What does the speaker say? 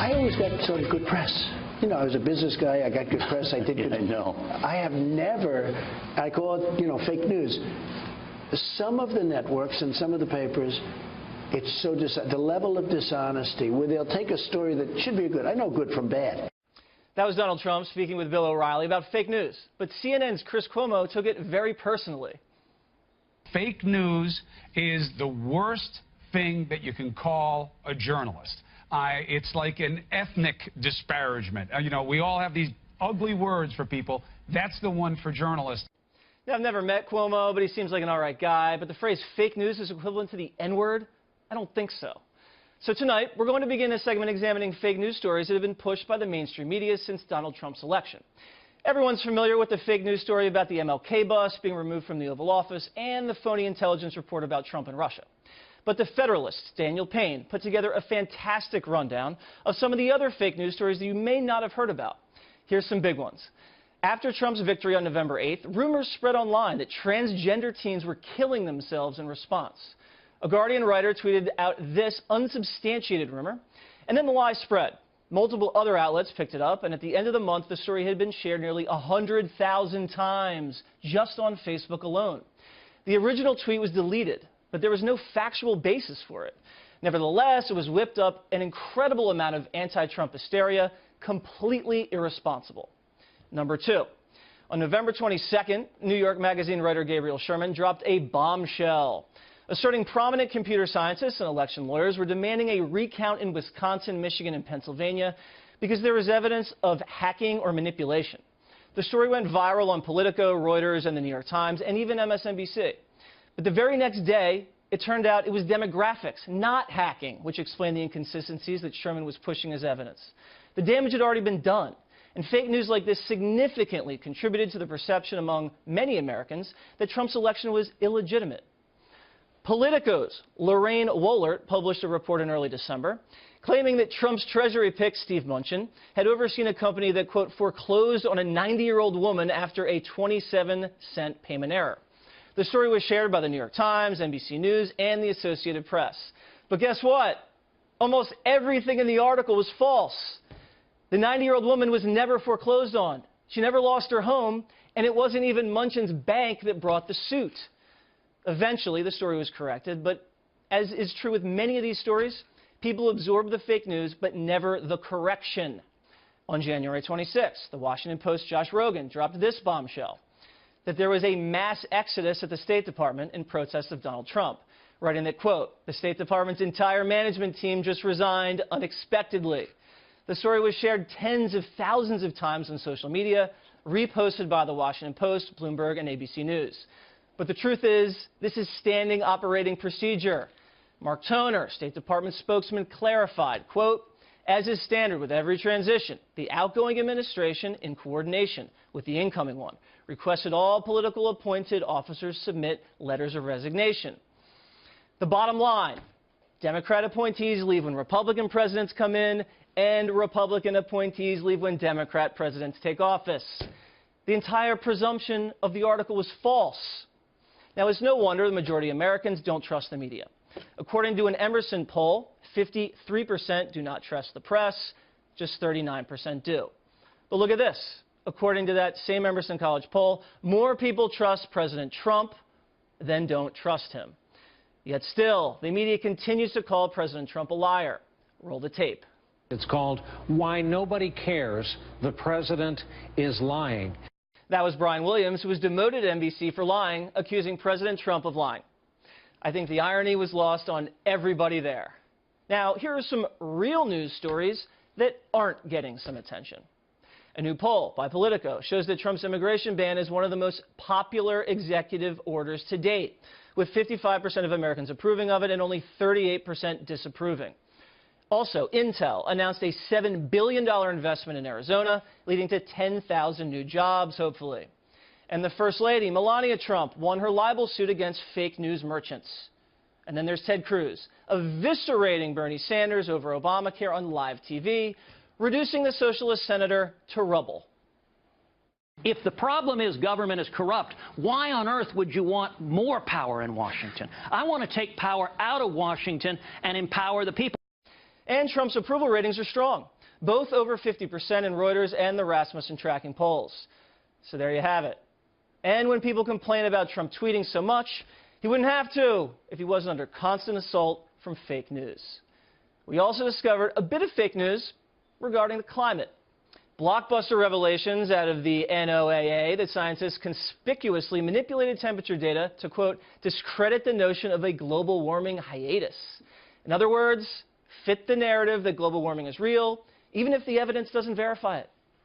I always got sort of good press. You know, I was a business guy. I got good press. I did good. I know. I have never, I call it, you know, fake news. Some of the networks and some of the papers, it's so the level of dishonesty where they'll take a story that should be good. I know good from bad. That was Donald Trump speaking with Bill O'Reilly about fake news. But CNN's Chris Cuomo took it very personally. Fake news is the worst thing that you can call a journalist. It's like an ethnic disparagement. You know, we all have these ugly words for people. That's the one for journalists. Now, I've never met Cuomo, but he seems like an all right guy. But the phrase fake news is equivalent to the N-word? I don't think so. So tonight, we're going to begin this segment examining fake news stories that have been pushed by the mainstream media since Donald Trump's election. Everyone's familiar with the fake news story about the MLK bus being removed from the Oval Office and the phony intelligence report about Trump and Russia. But the Federalist's Daniel Payne put together a fantastic rundown of some of the other fake news stories that you may not have heard about. Here's some big ones. After Trump's victory on November 8th, rumors spread online that transgender teens were killing themselves in response. A Guardian writer tweeted out this unsubstantiated rumor, and then the lie spread. Multiple other outlets picked it up, and at the end of the month, the story had been shared nearly 100,000 times just on Facebook alone. The original tweet was deleted, but there was no factual basis for it. Nevertheless, it was whipped up an incredible amount of anti-Trump hysteria, completely irresponsible. Number two, on November 22nd, New York Magazine writer Gabriel Sherman dropped a bombshell, asserting prominent computer scientists and election lawyers were demanding a recount in Wisconsin, Michigan, and Pennsylvania because there was evidence of hacking or manipulation. The story went viral on Politico, Reuters, and the New York Times, and even MSNBC. But the very next day, it turned out it was demographics, not hacking, which explained the inconsistencies that Sherman was pushing as evidence. The damage had already been done, and fake news like this significantly contributed to the perception among many Americans that Trump's election was illegitimate. Politico's Lorraine Wohlert published a report in early December claiming that Trump's Treasury pick, Steve Mnuchin, had overseen a company that, quote, foreclosed on a 90-year-old woman after a 27-cent payment error. The story was shared by the New York Times, NBC News, and the Associated Press. But guess what? Almost everything in the article was false. The 90-year-old woman was never foreclosed on. She never lost her home, and it wasn't even Mnuchin's bank that brought the suit. Eventually, the story was corrected, but as is true with many of these stories, people absorb the fake news, but never the correction. On January 26th, the Washington Post's Josh Rogin dropped this bombshell, that there was a mass exodus at the State Department in protest of Donald Trump, writing that, quote, the State Department's entire management team just resigned unexpectedly. The story was shared tens of thousands of times on social media, reposted by the Washington Post, Bloomberg, and ABC News. But the truth is, this is standing operating procedure. Mark Toner, State Department spokesman, clarified, quote, as is standard with every transition, the outgoing administration, in coordination with the incoming one, requested all political appointed officers submit letters of resignation. The bottom line, Democrat appointees leave when Republican presidents come in, and Republican appointees leave when Democrat presidents take office. The entire presumption of the article was false. Now, it's no wonder the majority of Americans don't trust the media. According to an Emerson poll, 53% do not trust the press, just 39% do. But look at this. According to that same Emerson College poll, more people trust President Trump than don't trust him. Yet still, the media continues to call President Trump a liar. Roll the tape. It's called Why Nobody Cares, the President is Lying. That was Brian Williams, who was demoted at NBC for lying, accusing President Trump of lying. I think the irony was lost on everybody there. Now, here are some real news stories that aren't getting some attention. A new poll by Politico shows that Trump's immigration ban is one of the most popular executive orders to date, with 55% of Americans approving of it and only 38% disapproving. Also, Intel announced a $7 billion investment in Arizona, leading to 10,000 new jobs, hopefully. And the First Lady, Melania Trump, won her libel suit against fake news merchants. And then there's Ted Cruz, eviscerating Bernie Sanders over Obamacare on live TV, reducing the socialist senator to rubble. If the problem is government is corrupt, why on earth would you want more power in Washington? I want to take power out of Washington and empower the people. And Trump's approval ratings are strong, both over 50% in Reuters and the Rasmussen tracking polls. So there you have it. And when people complain about Trump tweeting so much, he wouldn't have to if he wasn't under constant assault from fake news. We also discovered a bit of fake news regarding the climate. Blockbuster revelations out of the NOAA that scientists conspicuously manipulated temperature data to, quote, discredit the notion of a global warming hiatus. In other words, fit the narrative that global warming is real, even if the evidence doesn't verify it.